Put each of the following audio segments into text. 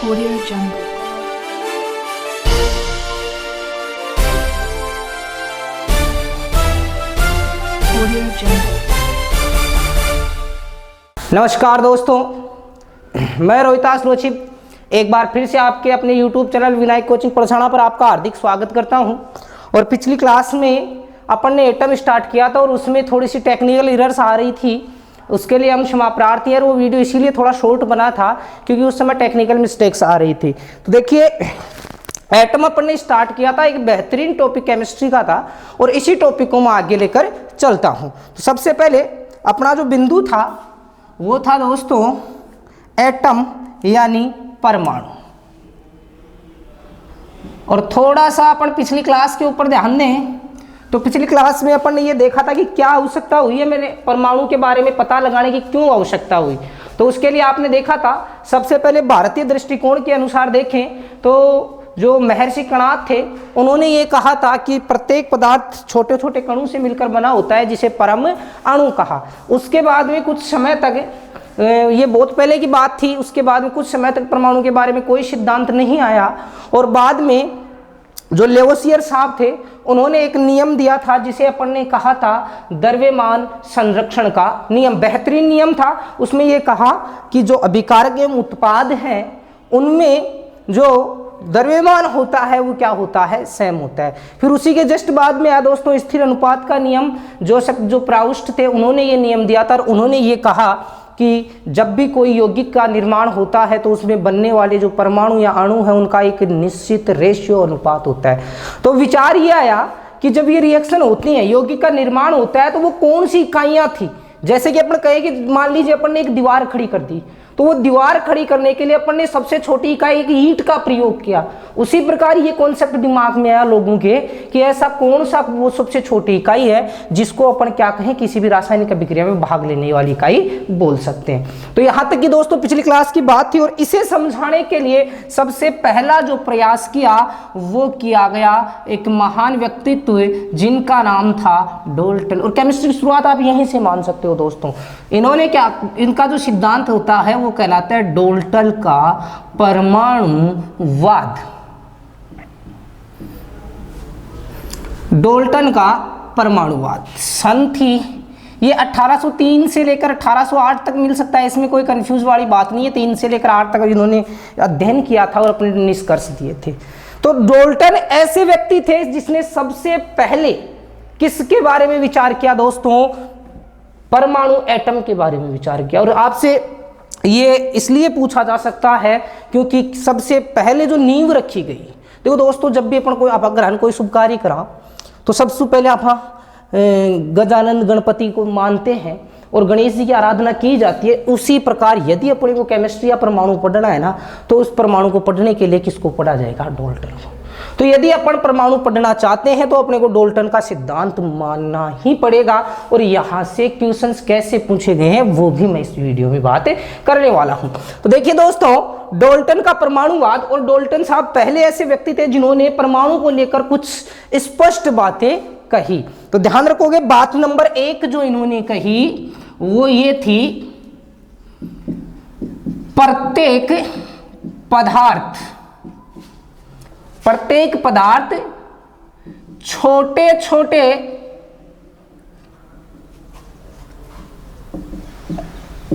Audio Jungle. Audio Jungle. नमस्कार दोस्तों, मैं रोहितास रोचिप एक बार फिर से आपके अपने YouTube चैनल विनायक कोचिंग प्रसारणा पर आपका हार्दिक स्वागत करता हूं। और पिछली क्लास में अपन ने एटम स्टार्ट किया था और उसमें थोड़ी सी टेक्निकल एरर्स आ रही थी, उसके लिए हम क्षमा प्रार्थी हैं। वो वीडियो इसीलिए थोड़ा शॉर्ट बना था क्योंकि उस समय टेक्निकल मिस्टेक्स आ रही थी। तो देखिए, एटम अपन ने स्टार्ट किया था, एक बेहतरीन टॉपिक केमिस्ट्री का था और इसी टॉपिक को मैं आगे लेकर चलता हूं। तो सबसे पहले अपना जो बिंदु था वो था दोस्तों एटम यानी परमाणु। और थोड़ा सा अपन पिछली क्लास के ऊपर ध्यान दें तो पिछली क्लास में अपन ने ये देखा था कि क्या आवश्यकता हुई है मेरे परमाणु के बारे में पता लगाने की, क्यों आवश्यकता हुई। तो उसके लिए आपने देखा था, सबसे पहले भारतीय दृष्टिकोण के अनुसार देखें तो जो महर्षि कणाद थे उन्होंने ये कहा था कि प्रत्येक पदार्थ छोटे छोटे कणों से मिलकर बना होता है जिसे परम अणु कहा। उसके बाद में कुछ समय तक, ये बहुत पहले की बात थी, उसके बाद में कुछ समय तक परमाणु के बारे में कोई सिद्धांत नहीं आया। और बाद में जो लेवोसियर साहब थे उन्होंने एक नियम दिया था जिसे अपन ने कहा था द्रव्यमान संरक्षण का नियम। बेहतरीन नियम था। उसमें ये कहा कि जो अभिकारक एवं उत्पाद हैं उनमें जो द्रव्यमान होता है वो क्या होता है, सेम होता है। फिर उसी के जस्ट बाद में आया दोस्तों स्थिर अनुपात का नियम। जो प्राउस्ट थे उन्होंने ये नियम दिया था और उन्होंने ये कहा कि जब भी कोई यौगिक का निर्माण होता है तो उसमें बनने वाले जो परमाणु या अणु है उनका एक निश्चित रेशियो अनुपात होता है। तो विचार ये आया कि जब ये रिएक्शन होती है, यौगिक का निर्माण होता है, तो वो कौन सी इकाइयां थी। जैसे कि अपन कहे कि मान लीजिए अपन ने एक दीवार खड़ी कर दी, तो वो दीवार खड़ी करने के लिए अपन ने सबसे छोटी इकाई एक ईंट का प्रयोग किया। उसी प्रकार ये कॉन्सेप्ट दिमाग में आया लोगों के कि ऐसा कौन सा वो सबसे छोटी इकाई है जिसको अपन क्या कहें, किसी भी रासायनिक अभिक्रिया में भाग लेने वाली इकाई बोल सकते हैं। तो यहाँ तक कि दोस्तों पिछली क्लास की बात थी। और इसे समझाने के लिए सबसे पहला जो प्रयास किया वो किया गया एक महान व्यक्तित्व जिनका नाम था डाल्टन। और केमिस्ट्री की शुरुआत आप यहीं से मान सकते हो दोस्तों। इन्होंने क्या, इनका जो सिद्धांत होता है वो कहलाता है डाल्टन का परमाणुवाद। डाल्टन का परमाणुवाद सन थी ये 1803 से लेकर 1808 तक मिल सकता है, इसमें कोई कंफ्यूज वाली बात नहीं है। 3 से लेकर 8 तक इन्होंने अध्ययन किया था और अपने निष्कर्ष दिए थे। तो डाल्टन ऐसे व्यक्ति थे जिसने सबसे पहले किसके बारे में विचार किया दोस्तों, परमाणु एटम के बारे में विचार किया। और आपसे ये इसलिए पूछा जा सकता है क्योंकि सबसे पहले जो नींव रखी गई, देखो दोस्तों जब भी अपन कोई अपग्रहण कोई शुभ कार्य करा तो सबसे पहले आप गजानन गणपति को मानते हैं और गणेश जी की आराधना की जाती है। उसी प्रकार यदि अपने को केमिस्ट्री या परमाणु पढ़ना है ना तो उस परमाणु को पढ़ने के लिए किसको पढ़ा जाएगा, डाल्टन को। तो यदि अपन परमाणु पढ़ना चाहते हैं तो अपने को डाल्टन का सिद्धांत मानना ही पड़ेगा। और यहाँ से क्वेश्चंस कैसे पूछे गए हैं वो भी मैं इस वीडियो में बात करने वाला हूँ। तो देखिए दोस्तों, डाल्टन का परमाणुवाद। और डाल्टन साहब पहले ऐसे व्यक्ति थे जिन्होंने परमाणु को लेकर कुछ स्पष्ट बातें कही। तो ध्यान रखोगे, बात नंबर 1 जो इन्होंने कही वो ये थी, प्रत्येक पदार्थ छोटे छोटे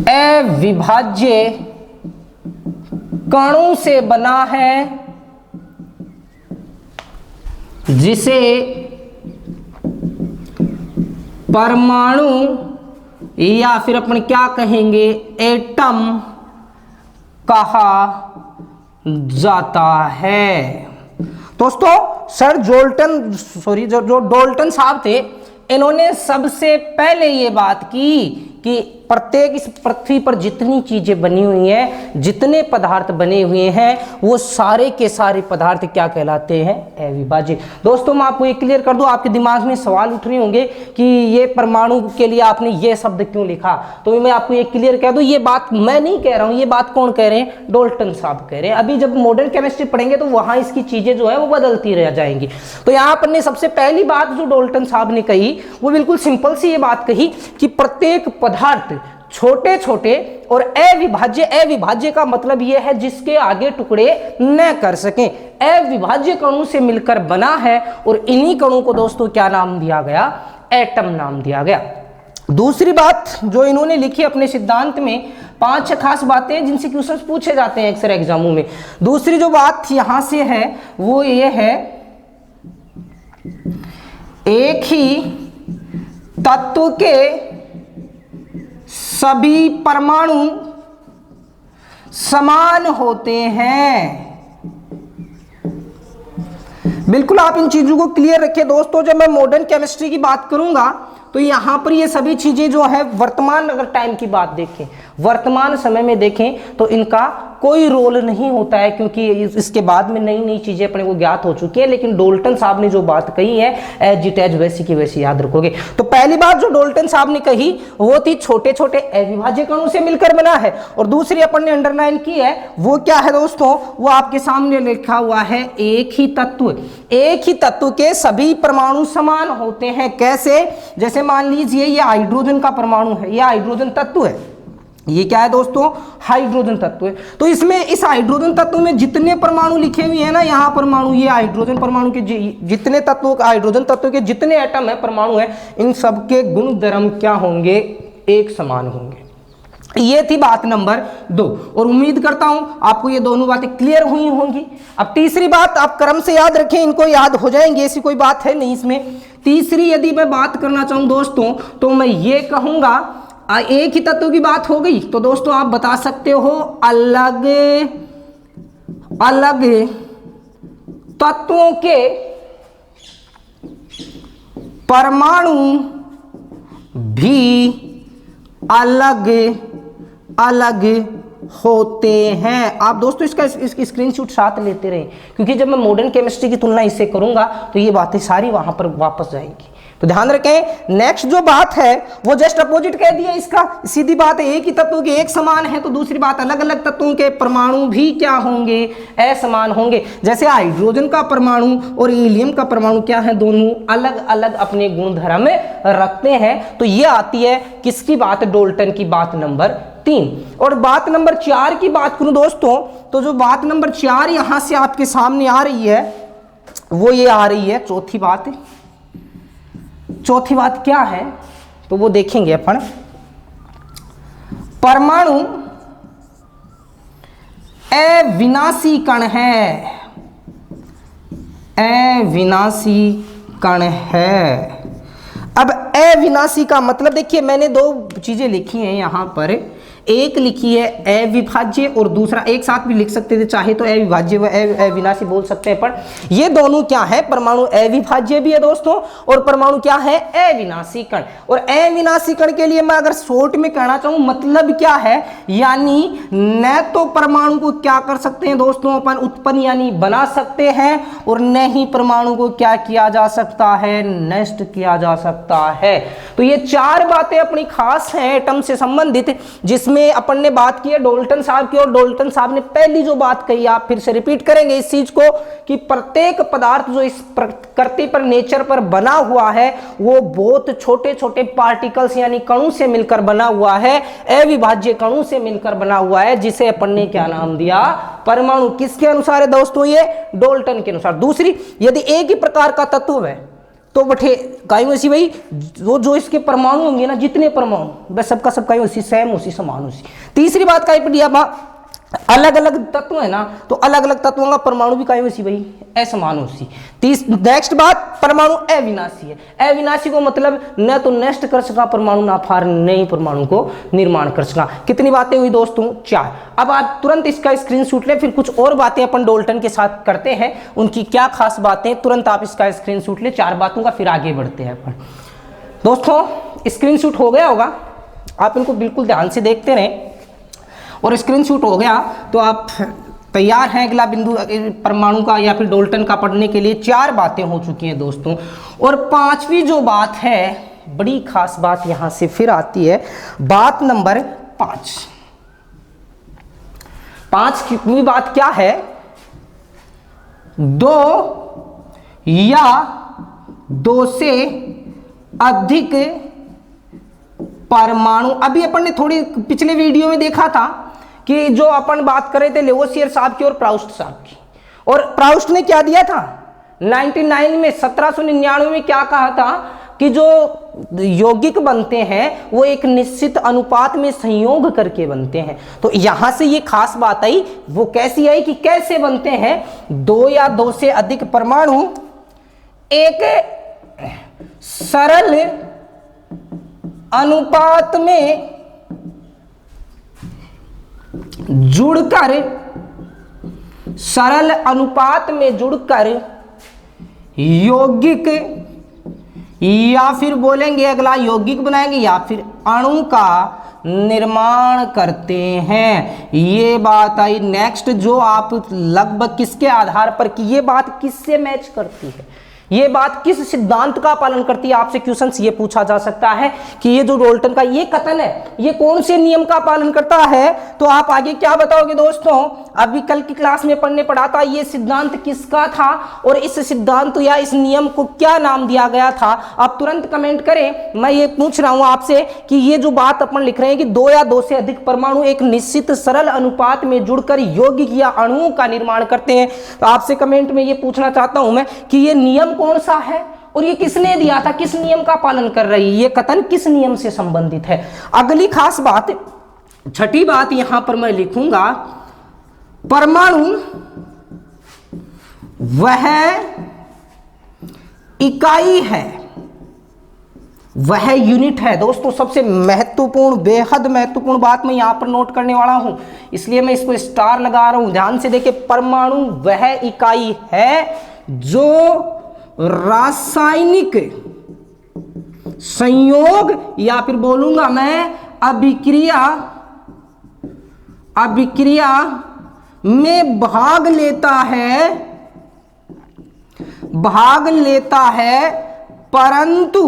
अविभाज्य कणों से बना है जिसे परमाणु या फिर अपन क्या कहेंगे एटम कहा जाता है। दोस्तों जो डाल्टन साहब थे इन्होंने सबसे पहले ये बात की कि प्रत्येक इस पृथ्वी पर जितनी चीजें बनी हुई हैं, जितने पदार्थ बने हुए हैं, वो सारे के सारे पदार्थ क्या कहलाते हैं, अविभाज्य। दोस्तों मैं आपको ये क्लियर कर दूं, आपके दिमाग में सवाल उठ रहे होंगे कि ये परमाणु के लिए आपने ये शब्द क्यों लिखा। तो मैं आपको ये क्लियर कह दूं, ये बात मैं नहीं कह रहा हूं, ये बात कौन कह रहे हैं, डाल्टन साहब कह रहे हैं। अभी जब मॉडर्न केमिस्ट्री पढ़ेंगे तो वहां इसकी चीजें जो है वो बदलती रह जाएंगी। तो यहाँ पर ने सबसे पहली बात जो डाल्टन साहब ने कही वो बिल्कुल सिंपल सी ये बात कही कि प्रत्येक पदार्थ छोटे छोटे और अविभाज्य, अविभाज्य का मतलब यह है जिसके आगे टुकड़े न कर सकें, अविभाज्य कणों से मिलकर बना है और इन्हीं कणों को दोस्तों क्या नाम दिया गया, एटम नाम दिया गया। दूसरी बात जो इन्होंने लिखी अपने सिद्धांत में, 5 खास बातें जिनसे क्वेश्चन पूछे जाते हैं अक्सर एग्जामों में। दूसरी जो बात यहां से है वो ये है, एक ही तत्व के सभी परमाणु समान होते हैं। बिल्कुल आप इन चीजों को क्लियर रखिए दोस्तों। जब मैं मॉडर्न केमिस्ट्री की बात करूंगा तो यहां पर ये सभी चीजें जो है वर्तमान अगर टाइम की बात देखें, वर्तमान समय में देखें तो इनका कोई रोल नहीं होता है, क्योंकि इसके बाद में नई नई चीजें अपने को ज्ञात हो चुकी है। लेकिन डोल्टन साहब ने जो बात कही है एज इट एज वैसी की वैसी याद रखोगे। तो पहली बात जो डोल्टन साहब ने कही वो थी छोटे छोटे अविभाज्य कणों से मिलकर बना है, और दूसरी अपन ने अंडरलाइन की है वो क्या है दोस्तों, वो आपके सामने लिखा हुआ है, एक ही तत्व, एक ही तत्व के सभी परमाणु समान होते हैं। कैसे? जैसे मान लीजिए ये हाइड्रोजन का परमाणु है, ये हाइड्रोजन तत्व है, ये क्या है दोस्तों, हाइड्रोजन तत्व है। तो इसमें इस हाइड्रोजन तत्व में जितने परमाणु लिखे हुए हैं ना, यहाँ परमाणु, ये हाइड्रोजन परमाणु के जितने तत्वों, हाइड्रोजन तत्व के जितने एटम है, परमाणु है, इन सब के गुण धर्म क्या होंगे, एक समान होंगे। ये थी बात नंबर 2, और उम्मीद करता हूं आपको ये दोनों बातें क्लियर हुई होंगी। अब तीसरी बात आप क्रम से याद रखें, इनको याद हो जाएंगे, ऐसी कोई बात है नहीं इसमें। तीसरी यदि मैं बात करना चाहूं दोस्तों तो मैं ये कहूंगा, एक ही तत्व की बात हो गई तो दोस्तों आप बता सकते हो अलग अलग तत्वों के परमाणु भी अलग अलग होते हैं। आप दोस्तों इसकी स्क्रीनशॉट साथ लेते रहे, क्योंकि जब मैं मॉडर्न केमिस्ट्री की तुलना इससे करूंगा तो ये बातें सारी वहां पर वापस जाएंगी। तो ध्यान रखें, नेक्स्ट जो बात है वो जस्ट अपोजिट कह दिया इसका, सीधी बात है, एक ही तत्वों के एक समान है, तो दूसरी बात अलग अलग तत्वों के परमाणु भी क्या होंगे, असमान होंगे। जैसे हाइड्रोजन का परमाणु और हीलियम का परमाणु क्या है, दोनों अलग अलग अपने गुण धर्म रखते हैं। तो ये आती है किसकी बात, डोल्टन की बात नंबर 3। और बात नंबर 4 की बात करूं दोस्तों, तो जो बात नंबर 4 यहां से आपके सामने आ रही है वो ये आ रही है चौथी बात। चौथी बात क्या है तो वो देखेंगे अपन। परमाणु अविनाशी कण है, अविनाशी कण है। अब अविनाशी का मतलब देखिए, मैंने 2 चीजें लिखी हैं यहां पर, एक लिखी है अविभाज्य और दूसरा एक साथ भी लिख सकते थे चाहे तो, अविभाज्य व अविनाशी बोल सकते हैं, पर ये दोनों क्या है, परमाणु अविभाज्य भी है दोस्तों और परमाणु क्या है, अविनाशी कण। और अविनाशी कण के लिए मैं अगर शॉर्ट में कहना चाहूं मतलब क्या है, यानी न तो परमाणु को क्या कर सकते हैं दोस्तों अपन उत्पन्न यानी बना सकते हैं, और न ही परमाणु को क्या किया जा सकता है, नष्ट किया जा सकता है। तो ये 4 बातें अपनी खास हैं एटम से संबंधित, जिसमें अपन ने बात की है डोल्टन साहब की, और डोल्टन साहब ने पहली जो बात कही, आप फिर से रिपीट करेंगे इस चीज को, कि प्रत्येक पदार्थ जो इस प्रकृति पर, नेचर पर बना हुआ है वो बहुत छोटे छोटे पार्टिकल्स यानी कणों से मिलकर बना हुआ है, अविभाज्य कणों से मिलकर बना हुआ है, जिसे अपन ने क्या नाम दिया, परमाणु। किसके अनुसार है दोस्तों, ये डोल्टन के अनुसार। दूसरी, यदि एक ही प्रकार का तत्व है तो बठे काई वैसी भाई जो इसके परमाणु होंगे ना, जितने परमाणु बस सबका सब काई वैसी सेम उसी समान उसी। तीसरी बात काई पर दिया बा, अलग अलग तत्व है ना, तो अलग अलग तत्वों का परमाणु भी काई वैसी भाई असमान उसी। नेक्स्ट बात, परमाणु अविनाशी है। अविनाशी को मतलब न तो नष्ट कर सका परमाणु, ना फार नई परमाणु को निर्माण कर सका। कितनी बातें हुई दोस्तों, 4। अब आप तुरंत इसका स्क्रीनशॉट लें, फिर कुछ और बातें अपन डोल्टन के साथ करते हैं, उनकी क्या खास बातें, तुरंत आप इसका स्क्रीनशॉट लें 4 बातों का, फिर आगे बढ़ते हैं अपन। दोस्तों स्क्रीनशॉट हो गया होगा, आप इनको बिल्कुल ध्यान से देखते रहें, और स्क्रीनशॉट हो गया तो आप तैयार हैं अगला बिंदु परमाणु का या फिर डोल्टन का पढ़ने के लिए। 4 बातें हो चुकी हैं दोस्तों, और 5वीं जो बात है, बड़ी खास बात यहां से फिर आती है, बात नंबर 5। 5वीं बात क्या है, 2 या 2 से अधिक परमाणु। अभी अपन ने थोड़ी पिछले वीडियो में देखा था कि जो अपन बात कर रहे थे लेवोसियर साहब की और प्राउस्ट साहब की, और प्राउस्ट ने क्या दिया था 99 में 1799 में क्या कहा था कि जो यौगिक बनते हैं वो एक निश्चित अनुपात में संयोग करके बनते हैं। तो यहां से ये खास बात आई, वो कैसी आई कि कैसे बनते हैं, 2 या 2 से अधिक परमाणु एक सरल अनुपात में जुड़कर, सरल अनुपात में जुड़कर यौगिक या फिर बोलेंगे अगला यौगिक बनाएंगे या फिर अणु का निर्माण करते हैं। ये बात आई। नेक्स्ट जो आप लगभग किसके आधार पर कि ये बात किससे मैच करती है, ये बात किस सिद्धांत का पालन करती है, आपसे क्वेश्चंस ये पूछा जा सकता है कि ये जो डाल्टन का ये कथन है ये कौन से नियम का पालन करता है। तो आप आगे क्या बताओगे दोस्तों, अभी कल की क्लास में पढ़ने पढ़ा था ये सिद्धांत किसका था और इस सिद्धांत या इस नियम को क्या नाम दिया गया था। आप तुरंत कमेंट करें। मैं ये पूछ रहा हूं आपसे कि ये जो बात अपन लिख रहे हैं कि 2 या 2 से अधिक परमाणु एक निश्चित सरल अनुपात में जुड़कर यौगिक या अणुओं का निर्माण करते हैं, तो आपसे कमेंट में ये पूछना चाहता हूं मैं कि ये नियम कौन सा है और ये किसने दिया था, किस नियम का पालन कर रही है, ये कथन किस नियम से संबंधित है। अगली खास बात, छठी बात यहां पर मैं लिखूंगा, परमाणु वह इकाई है, वह यूनिट है। दोस्तों सबसे महत्वपूर्ण, बेहद महत्वपूर्ण बात मैं यहां पर नोट करने वाला हूं, इसलिए मैं इसको स्टार लगा रहा हूं, ध्यान से देखिए। परमाणु वह इकाई है जो रासायनिक संयोग या फिर बोलूंगा मैं अभिक्रिया में भाग लेता है, परंतु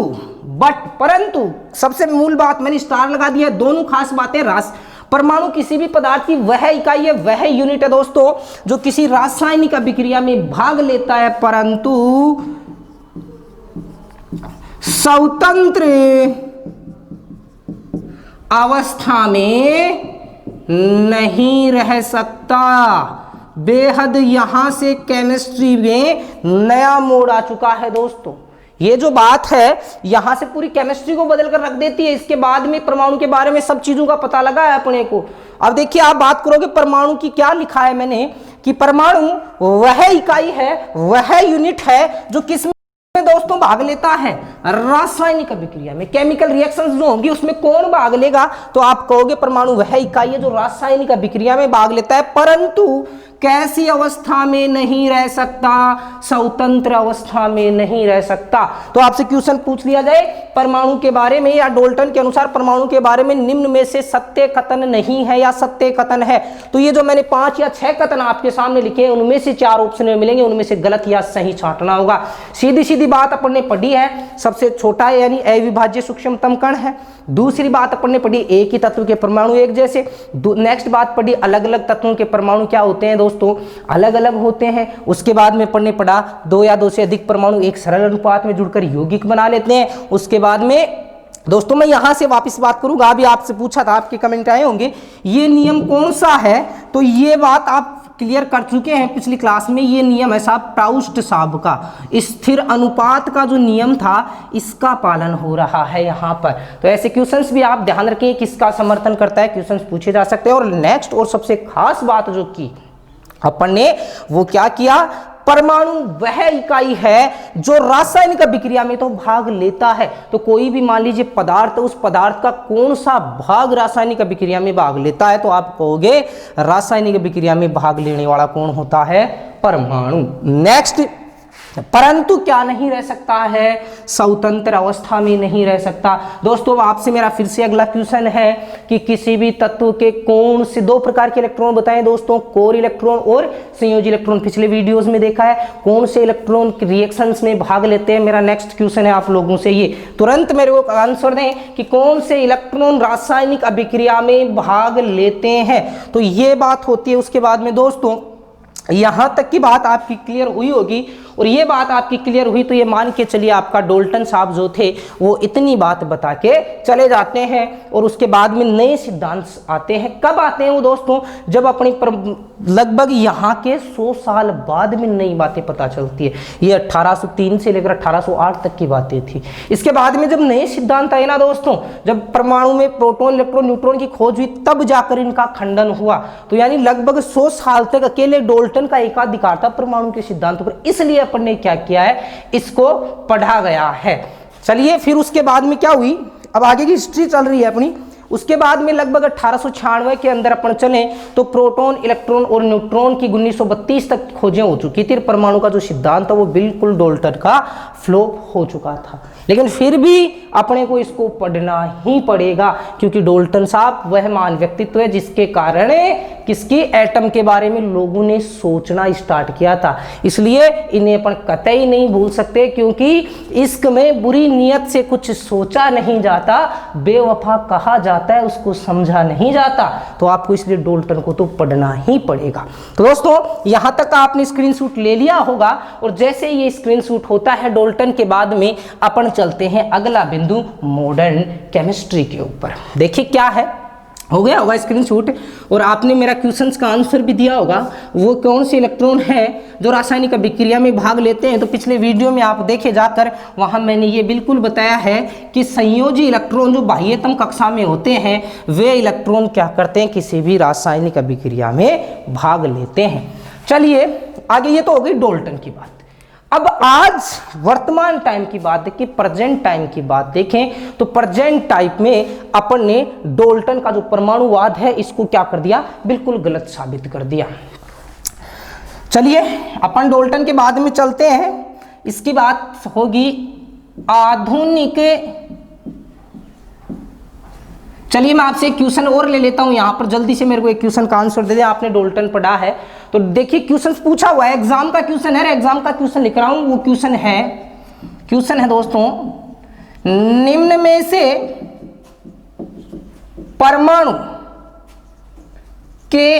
सबसे मूल बात मैंने स्टार लगा दिया, दोनों खास बातें। परमाणु किसी भी पदार्थ की वह इकाई है, वह यूनिट है दोस्तों जो किसी रासायनिक अभिक्रिया में भाग लेता है परंतु स्वतंत्र अवस्था में नहीं रह सकता। बेहद यहां से केमिस्ट्री में नया मोड़ आ चुका है दोस्तों। ये जो बात है यहां से पूरी केमिस्ट्री को बदल कर रख देती है। इसके बाद में परमाणु के बारे में सब चीजों का पता लगा है अपने को। अब देखिए आप बात करोगे परमाणु की, क्या लिखा है मैंने कि परमाणु वह इकाई है, वह यूनिट है जो किस में दोस्तों भाग लेता है, रासायनिक अभिक्रिया में। केमिकल रिएक्शंस जो होंगी उसमें कौन भाग लेगा, तो आप कहोगे परमाणु वह इकाई है जो रासायनिक अभिक्रिया में भाग लेता है परंतु कैसी अवस्था में नहीं रह सकता, स्वतंत्र अवस्था में नहीं रह सकता। तो आपसे क्वेश्चन पूछ लिया जाए परमाणु के बारे में या डाल्टन के अनुसार परमाणु के बारे में निम्न में से सत्य कथन नहीं है या सत्य कथन है, तो ये जो मैंने 5 या 6 कथन आपके सामने लिखे हैं उनमें से 4 ऑप्शन में मिलेंगे, उनमें से गलत या सही छांटना होगा। सीधी सीधी बात अपन ने पढ़ी है, सबसे छोटा यानी अविभाज्य सूक्ष्मतम कण है। दूसरी बात अपन ने पढ़ी एक ही तत्व के परमाणु एक जैसे। नेक्स्ट बात पढ़ी अलग अलग तत्वों के परमाणु क्या होते हैं दोस्तों, अलग अलग होते हैं। उसके बाद में पढ़ने पड़ा 2 या 2 से अधिक परमाणु एक सरल अनुपात में जुड़कर यौगिक बना लेते हैं। उसके बाद में दोस्तों मैं यहां से वापस बात करूंगा, अभी आपसे पूछा था, आपके कमेंट आए होंगे ये नियम कौन सा है, तो ये बात आप क्लियर कर चुके हैं पिछली क्लास में। ये नियम है साहब प्राउस्ट साहब का, स्थिर अनुपात का जो नियम था इसका पालन हो रहा है यहाँ पर। तो ऐसे क्वेश्चंस भी आप ध्यान रखें किसका समर्थन करता है, क्वेश्चंस पूछे जा सकते हैं। और नेक्स्ट और सबसे खास बात जो की अपन ने वो क्या किया, परमाणु वह इकाई है जो रासायनिक अभिक्रिया में तो भाग लेता है। तो कोई भी मान लीजिए पदार्थ, उस पदार्थ का कौन सा भाग रासायनिक अभिक्रिया में भाग लेता है, तो आप कहोगे रासायनिक अभिक्रिया में भाग लेने वाला कौन होता है, परमाणु। नेक्स्ट, परंतु क्या नहीं रह सकता है, स्वतंत्र अवस्था में नहीं रह सकता। दोस्तों आपसे मेरा फिर से अगला क्वेश्चन है कि किसी भी तत्व के कौन से 2 प्रकार के इलेक्ट्रॉन बताएं दोस्तों, कोर इलेक्ट्रॉन और संयोजी इलेक्ट्रॉन। पिछले वीडियोस में देखा है कौन से इलेक्ट्रॉन रिएक्शंस में भाग लेते हैं। मेरा नेक्स्ट क्वेश्चन है आप लोगों से, ये तुरंत मेरे को आंसर दें कि कौन से इलेक्ट्रॉन रासायनिक अभिक्रिया में भाग लेते हैं। तो ये बात होती है। उसके बाद में दोस्तों यहां तक की बात आपकी क्लियर हुई होगी, और ये बात आपकी क्लियर हुई तो ये मान के चलिए आपका डाल्टन साहब जो थे वो इतनी बात बता के चले जाते हैं, और उसके बाद में नए सिद्धांत आते हैं। कब आते हैं वो दोस्तों? जब अपनी लगभग यहाँ के 100 साल बाद में नई बातें पता चलती है। ये 1803 से लेकर 1808 तक की बातें थी। इसके बाद में जब नए सिद्धांत आए ना दोस्तों, जब परमाणु में प्रोटॉन इलेक्ट्रॉन न्यूट्रॉन की खोज हुई, तब जाकर इनका खंडन हुआ। तो यानी लगभग 100 साल तक अकेले डाल्टन का एकाधिकार था परमाणु के सिद्धांत पर, इसलिए अपन ने क्या किया है, इसको पढ़ा गया है। चलिए फिर उसके बाद में क्या हुई, अब आगे की हिस्ट्री चल रही है अपनी। उसके बाद में लगभग 1896 के अंदर अपन चलें तो प्रोटॉन इलेक्ट्रॉन और न्यूट्रॉन की 1932 तक खोजें हो चुकी थी। परमाणु का जो सिद्धांत था वो बिल्कुल डाल्टन का फ्लॉप हो चुका था, लेकिन फिर भी अपने को इसको पढ़ना ही पड़ेगा, क्योंकि डाल्टन साहब वह महान व्यक्तित्व है जिसके कारण किसकी एटम के बारे में लोगों ने सोचना स्टार्ट किया था। इसलिए इन्हें अपन कतई नहीं भूल सकते, क्योंकि इश्क में बुरी नीयत से कुछ सोचा नहीं जाता, बेवफा कहा जाता है, उसको समझा नहीं जाता। तो आपको इसलिए डाल्टन को तो पढ़ना ही पड़ेगा। तो दोस्तों यहां तक आपने स्क्रीनशॉट ले लिया होगा, और जैसे ये स्क्रीनशॉट होता है डाल्टन के बाद में अपन चलते हैं अगला बिंदु मॉडर्न केमिस्ट्री के ऊपर। देखिए क्या है, हो गया होगा स्क्रीनशॉट, और आपने मेरा क्वेश्चंस का आंसर भी दिया होगा। वो कौन से इलेक्ट्रॉन है जो रासायनिक अभिक्रिया में भाग लेते हैं? तो पिछले वीडियो में आप देखे जाकर, वहां मैंने ये बिल्कुल बताया है कि संयोजी इलेक्ट्रॉन जो बाह्यतम कक्षा में होते हैं, वे इलेक्ट्रॉन क्या करते हैं, किसी भी रासायनिक अभिक्रिया में भाग लेते हैं। चलिए आगे, ये तो हो गई डाल्टन की बात। अब आज वर्तमान टाइम की बात देखिए, प्रेजेंट टाइम की बात देखें तो प्रेजेंट टाइप में अपन ने डाल्टन का जो परमाणुवाद है इसको क्या कर दिया, बिल्कुल गलत साबित कर दिया। चलिए अपन डाल्टन के बाद में चलते हैं। इसकी बात होगी आधुनिक। चलिए मैं आपसे एक क्वेश्चन और ले लेता हूं यहां पर, जल्दी से मेरे को एक क्वेश्चन का आंसर दे दें। आपने डाल्टन पढ़ा है तो देखिए क्वेश्चन पूछा हुआ है, एग्जाम का क्वेश्चन है, एग्जाम का क्वेश्चन लिख रहा हूं। वो क्वेश्चन है दोस्तों, निम्न में से परमाणु के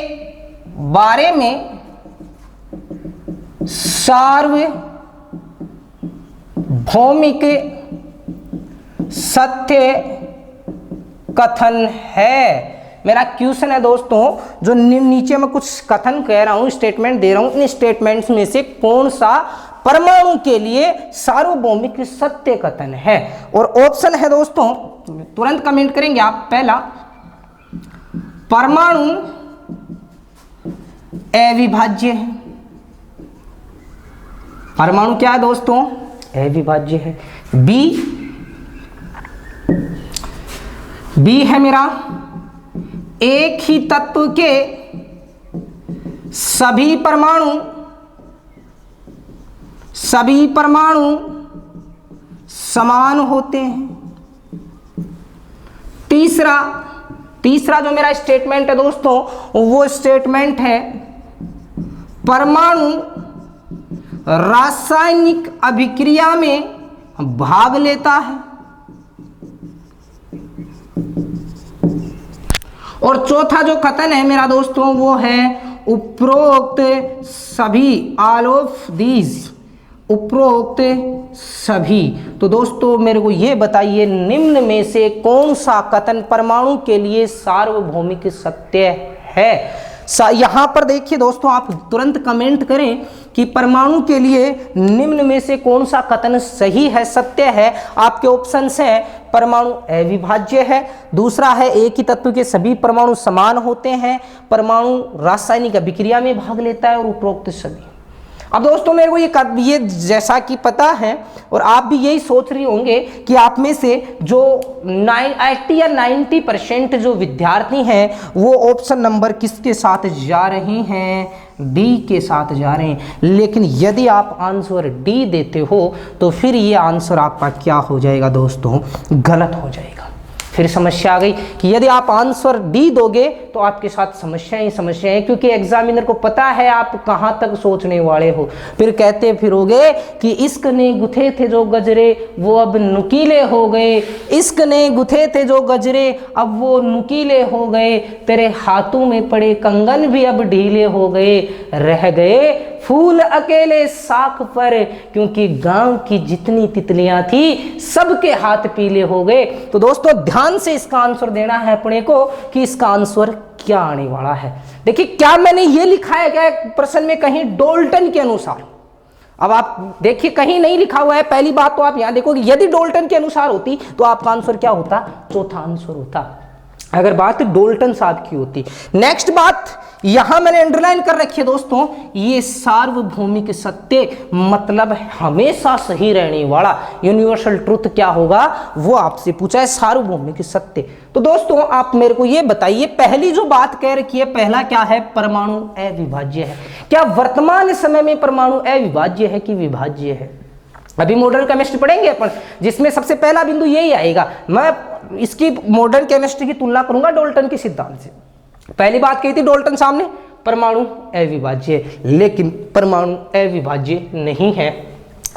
बारे में सार्वभौमिक सत्य कथन है। मेरा क्वेश्चन है दोस्तों, जो नीचे में कुछ कथन कह रहा हूं, स्टेटमेंट दे रहा हूं, इन स्टेटमेंट्स में से कौन सा परमाणु के लिए सार्वभौमिक सत्य कथन है? और ऑप्शन है दोस्तों, तुरंत कमेंट करेंगे आप। पहला, परमाणु अविभाज्य है। परमाणु क्या है दोस्तों? अविभाज्य है। बी है मेरा, एक ही तत्व के सभी परमाणु समान होते हैं। तीसरा जो मेरा स्टेटमेंट है दोस्तों, वो स्टेटमेंट है परमाणु रासायनिक अभिक्रिया में भाग लेता है। और चौथा जो कथन है मेरा दोस्तों, वो है उपरोक्त सभी, ऑल ऑफ दीज, उपरोक्त सभी। तो दोस्तों मेरे को ये बताइए, निम्न में से कौन सा कथन परमाणु के लिए सार्वभौमिक सत्य है? यहां पर देखिए दोस्तों, आप तुरंत कमेंट करें कि परमाणु के लिए निम्न में से कौन सा कथन सही है, सत्य है। आपके ऑप्शंस हैं, परमाणु अविभाज्य है, दूसरा है एक ही तत्व के सभी परमाणु समान होते हैं, परमाणु रासायनिक अभिक्रिया में भाग लेता है, और उपरोक्त सभी। अब दोस्तों मेरे को ये जैसा कि पता है, और आप भी यही सोच रही होंगे कि आप में से जो 80 या 90% जो विद्यार्थी हैं वो ऑप्शन नंबर किसके साथ जा रहे हैं? डी के साथ जा रहे हैं। लेकिन यदि आप आंसर डी देते हो तो फिर ये आंसर आपका क्या हो जाएगा दोस्तों? गलत हो जाएगा। फिर समस्या आ गई कि यदि आप आंसर डी दोगे तो आपके साथ समस्या ही समस्या है, क्योंकि एग्जामिनर को पता है आप कहां तक सोचने वाले हो। फिर कहते फिरोगे कि इश्क ने गुथे थे जो गजरे वो अब नुकीले हो गए, इश्क ने गुथे थे जो गजरे अब वो नुकीले हो गए, तेरे हाथों में पड़े कंगन भी अब ढीले हो गए, रह गए फूल अकेले साख पर, क्योंकि गांव की जितनी तितलियां थी सबके हाथ पीले हो गए। तो दोस्तों ध्यान से इसका आंसर देना है अपने को कि इसका आंसर क्या आने वाला है। देखिए क्या मैंने ये लिखा है क्या प्रश्न में कहीं डोल्टन के अनुसार। अब आप देखिए कहीं नहीं लिखा हुआ है। पहली बात तो आप यहां देखोगे यदि डोल्टन के अनुसार होती तो आपका आंसर क्या होता, चौथा आंसर होता, अगर बात डोल्टन साहब की होती। नेक्स्ट बात यहां मैंने अंडरलाइन कर रखी है दोस्तों, ये सार्वभौमिक सत्य मतलब हमेशा सही रहने वाला यूनिवर्सल ट्रुथ क्या होगा वो आपसे पूछा है, सार्वभौमिक सत्य। तो दोस्तों आप मेरे को ये बताइए पहली जो बात कह रखी है, पहला क्या है, परमाणु अविभाज्य है। क्या वर्तमान समय में परमाणु अविभाज्य है कि विभाज्य है? अभी मॉडर्न केमिस्ट्री पढ़ेंगे अपन, जिसमें सबसे पहला बिंदु यही आएगा। मैं इसकी मॉडर्न केमिस्ट्री की तुलना करूंगा डोल्टन के सिद्धांत से। पहली बात कही थी डोल्टन सामने परमाणु अविभाज्य, लेकिन परमाणु अविभाज्य नहीं है,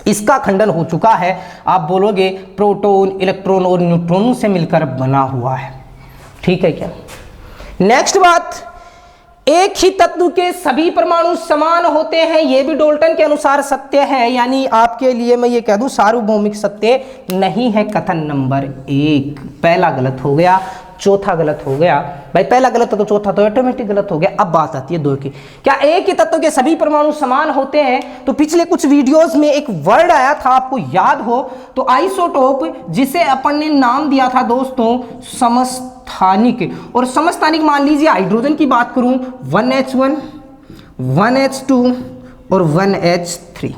इसका खंडन हो चुका है। आप बोलोगे प्रोटॉन, इलेक्ट्रॉन और न्यूट्रॉन से मिलकर बना हुआ है, ठीक है क्या? नेक्स्ट बात, एक ही तत्व के सभी परमाणु समान होते हैं, यह भी डोल्टन के अनुसार सत्य है। यानी आपके लिए मैं ये कह दूं सार्वभौमिक सत्य नहीं है। कथन नंबर 1 पहला गलत हो गया, चौथा गलत हो गया। भाई पहला गलत है तो चौथा तो ऑटोमेटिक गलत हो गया। अब बात आती है 2 की, क्या एक ही तत्व के सभी परमाणु समान होते हैं? तो पिछले कुछ वीडियोस में एक वर्ड आया था आपको याद हो तो, आइसोटोप, जिसे अपन ने नाम दिया था दोस्तों समस्थानिक। और समस्थानिक मान लीजिए हाइड्रोजन की बात करूं 1H1, 1H2 और 1H3।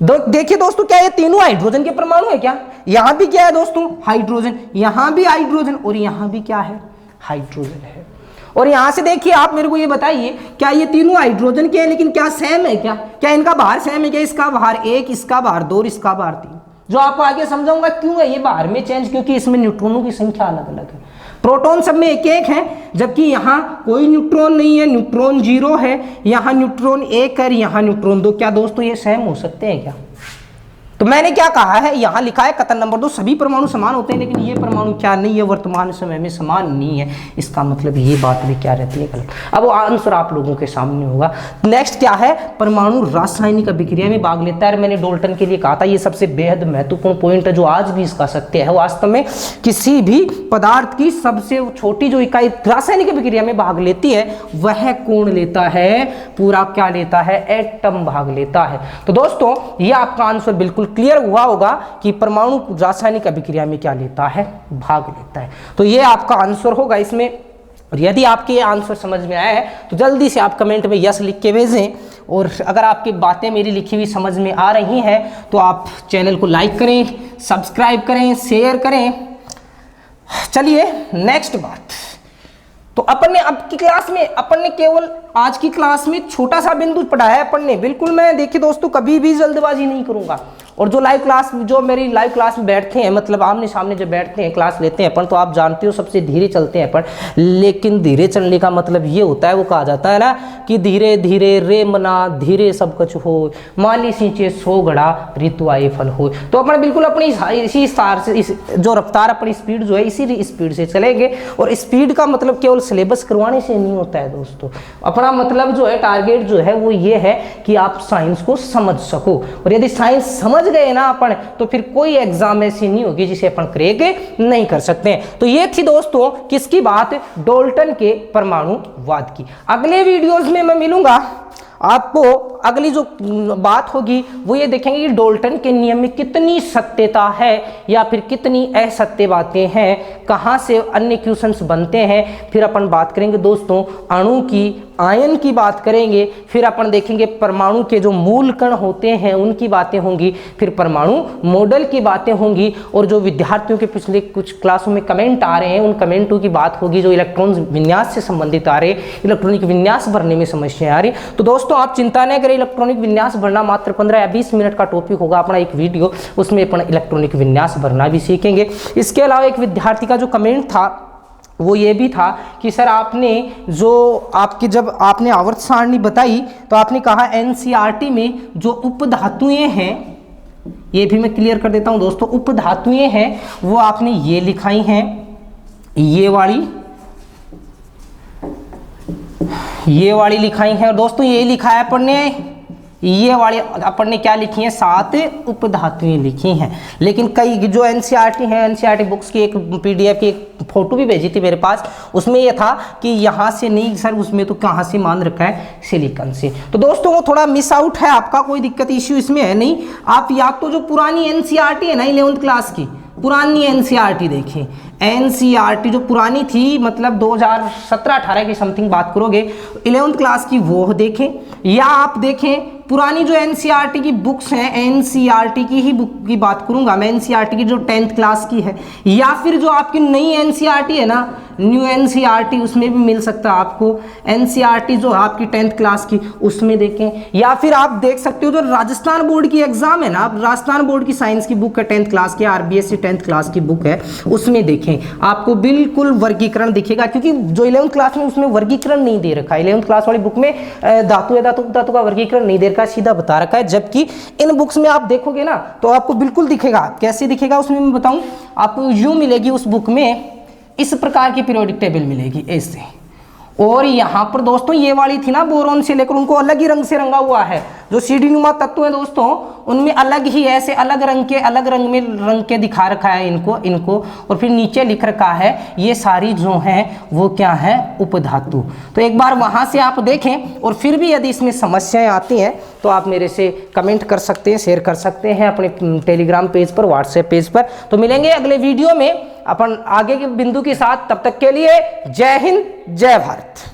देखिए दोस्तों क्या ये तीनों हाइड्रोजन के परमाणु है क्या? यहां भी क्या है दोस्तों, हाइड्रोजन, यहां भी हाइड्रोजन और यहां भी क्या है, हाइड्रोजन है। और यहां से देखिए आप मेरे को ये बताइए क्या ये तीनों हाइड्रोजन के हैं लेकिन क्या सेम है क्या? क्या इनका बाहर सेम है क्या? इसका बाहर 1, इसका बाहर 2 और इसका बाहर 3। जो आपको आगे समझाऊंगा क्यों है ये बाहर में चेंज, क्योंकि इसमें न्यूट्रॉनों की संख्या अलग अलग है। प्रोटॉन सब में 1-1 है, जबकि यहाँ कोई न्यूट्रॉन नहीं है, न्यूट्रॉन 0 है, यहाँ न्यूट्रॉन 1 है, यहाँ न्यूट्रॉन 2। क्या दोस्तों ये सेम हो सकते हैं क्या? तो मैंने क्या कहा है, यहां लिखा है कथन नंबर 2 सभी परमाणु समान होते हैं, लेकिन ये परमाणु क्या नहीं है, वर्तमान समय में समान नहीं है। इसका मतलब ये बात भी क्या रहती है, गलत। अब वो आंसर आप लोगों के सामने होगा। नेक्स्ट क्या है, परमाणु रासायनिक अभिक्रिया में भाग लेता है। मैंने डोल्टन के लिए कहा था ये सबसे बेहद महत्वपूर्ण पॉइंट है, जो आज भी इसका सत्य है। वास्तव में किसी भी पदार्थ की सबसे छोटी जो इकाई रासायनिक अभिक्रिया में भाग लेती है वह कौन लेता है, पूरा क्या लेता है, एटम भाग लेता है। तो दोस्तों ये आपका आंसर बिल्कुल क्लियर हुआ होगा कि परमाणु रासायनिक अभिक्रिया में क्या लेता है, भाग लेता है। तो ये आपका आंसर होगा इसमें। और यदि आपके ये आंसर समझ में आया है तो जल्दी से आप कमेंट में यस लिख के भेजें। और अगर आपकी बातें मेरी लिखी हुई समझ में आ रही हैं तो आप चैनल को लाइक करें, सब्सक्राइब करें, शेयर करें। चलिए नेक्स्ट बात, तो अपन ने अब की क्लास में अपन ने केवल आज की क्लास में छोटा सा बिंदु पढ़ाया अपन ने। बिल्कुल मैं देखिए दोस्तों कभी भी जल्दबाजी नहीं करूंगा। और जो लाइव क्लास, जो मेरी लाइव क्लास में बैठते हैं, मतलब आमने सामने जब बैठते हैं क्लास लेते हैं अपन, तो आप जानते हो सबसे धीरे चलते हैं अपन। लेकिन धीरे चलने का मतलब ये होता है, वो कहा जाता है ना कि धीरे धीरे रे मना धीरे सब कुछ हो, माली सींचे 100 घड़ा ऋतु आए फल हो। तो अपन बिल्कुल अपनी इसी स्टार से, इस जो रफ्तार अपनी स्पीड जो है इसी स्पीड से चलेंगे। और स्पीड का मतलब केवल सिलेबस करवाने से नहीं होता है दोस्तों। अपना मतलब जो है, टारगेट जो है वो ये है कि आप साइंस को समझ सको। और यदि साइंस समझ गए ना अपन, तो फिर कोई एग्जाम ऐसी नहीं होगी जिसे अपन क्रैक नहीं कर सकते हैं। तो ये थी दोस्तों किसकी बात, डोल्टन के परमाणुवाद की। अगले वीडियोस में मैं मिलूंगा आपको। अगली जो बात होगी वो ये देखेंगे कि डोल्टन के नियम में कितनी सत्यता है या फिर कितनी असत्य बातें हैं, कहाँ से अन्य क्वेश्चंस बनते हैं। फिर अपन बात करेंगे दोस्तों अणु की, आयन की बात करेंगे। फिर अपन देखेंगे परमाणु के जो मूल कण होते हैं उनकी बातें होंगी। फिर परमाणु मॉडल की बातें होंगी। और जो विद्यार्थियों के पिछले कुछ क्लासों में कमेंट आ रहे हैं उन कमेंटों की बात होगी, जो इलेक्ट्रॉन विन्यास से संबंधित आ रहे, इलेक्ट्रॉनिक विन्यास भरने में समस्या आ रही। तो दोस्तों आप चिंता न करें, इलेक्ट्रॉनिक विन्यास भरना मात्र 15 या 20 मिनट का टॉपिक होगा अपना एक वीडियो, उसमें अपन इलेक्ट्रॉनिक विन्यास भरना भी सीखेंगे। इसके अलावा एक विद्यार्थी का जो कमेंट था वो ये भी था कि सर आपने जो आपकी जब आपने आवर्त सारणी बताई तो आपने कहा एनसीईआरटी में जो उपधातुएं हैं, ये भी मैं क्लियर कर देता हूं दोस्तों, उपधातुएं हैं वो आपने ये लिखाई हैं, ये वाली ये वाली लिखाई है। और दोस्तों ये लिखा है अपन ने, ये वाली अपन ने क्या लिखी है, 7 उपधातुएं लिखी हैं। लेकिन कई जो एनसीईआरटी है, एनसीईआरटी बुक्स की एक पीडीएफ की एक फोटो भी भेजी थी मेरे पास, उसमें ये था कि यहाँ से नहीं सर, उसमें तो कहाँ से मान रखा है, सिलिकॉन से। तो दोस्तों वो थोड़ा मिस आउट है आपका, कोई दिक्कत इश्यू इसमें है नहीं। आप या तो जो पुरानी एनसीईआरटी है ना 11th क्लास की, पुरानी एनसीईआरटी देखें। एनसीईआरटी जो पुरानी थी, मतलब 2017-18 की समथिंग बात करोगे, 11th क्लास की, वो देखें। या आप देखें पुरानी जो एनसीईआरटी की बुक्स हैं, एनसीईआरटी की ही बुक की बात करूंगा मैं, एनसीईआरटी की जो 10th क्लास की है, या फिर जो आपकी नई एनसीईआरटी है ना, न्यू एनसीईआरटी, उसमें भी मिल सकता है आपको। एनसीईआरटी जो आपकी 10th क्लास की, उसमें देखें। या फिर आप देख सकते हो जो राजस्थान बोर्ड की एग्जाम है ना, राजस्थान बोर्ड की साइंस की बुक है 10th क्लास की, आरबीएससी 10th क्लास की बुक है, उसमें देखें। आपको बिल्कुल वर्गीकरण दिखेगा, क्योंकि जो 11th क्लास में उसमें वर्गीकरण नहीं दे रखा है। 11th क्लास वाली बुक में धातु का वर्गीकरण नहीं दे रखा है, सीधा बता रखा है। जबकि इन बुक्स में आप देखोगे ना तो आपको बिल्कुल दिखेगा। कैसे दिखेगा उसमें मैं बताऊं आपको, यूं मिलेगी उस बुक में, इस प्रकार की पीरियोडिक टेबल मिलेगी ऐसे। और यहाँ पर दोस्तों ये वाली थी ना, बोरोन से लेकर, उनको अलग ही रंग से रंगा हुआ है। जो सीडी नुमा तत्व है दोस्तों, उनमें अलग ही ऐसे अलग रंग में रंग के दिखा रखा है इनको। और फिर नीचे लिख रखा है ये सारी जो हैं वो क्या है, उपधातु। तो एक बार वहाँ से आप देखें। और फिर भी यदि इसमें समस्याएं आती हैं तो आप मेरे से कमेंट कर सकते हैं, शेयर कर सकते हैं अपने टेलीग्राम पेज पर, व्हाट्सएप पेज पर। तो मिलेंगे अगले वीडियो में अपन आगे के बिंदु के साथ। तब तक के लिए जय हिंद, जय भारत।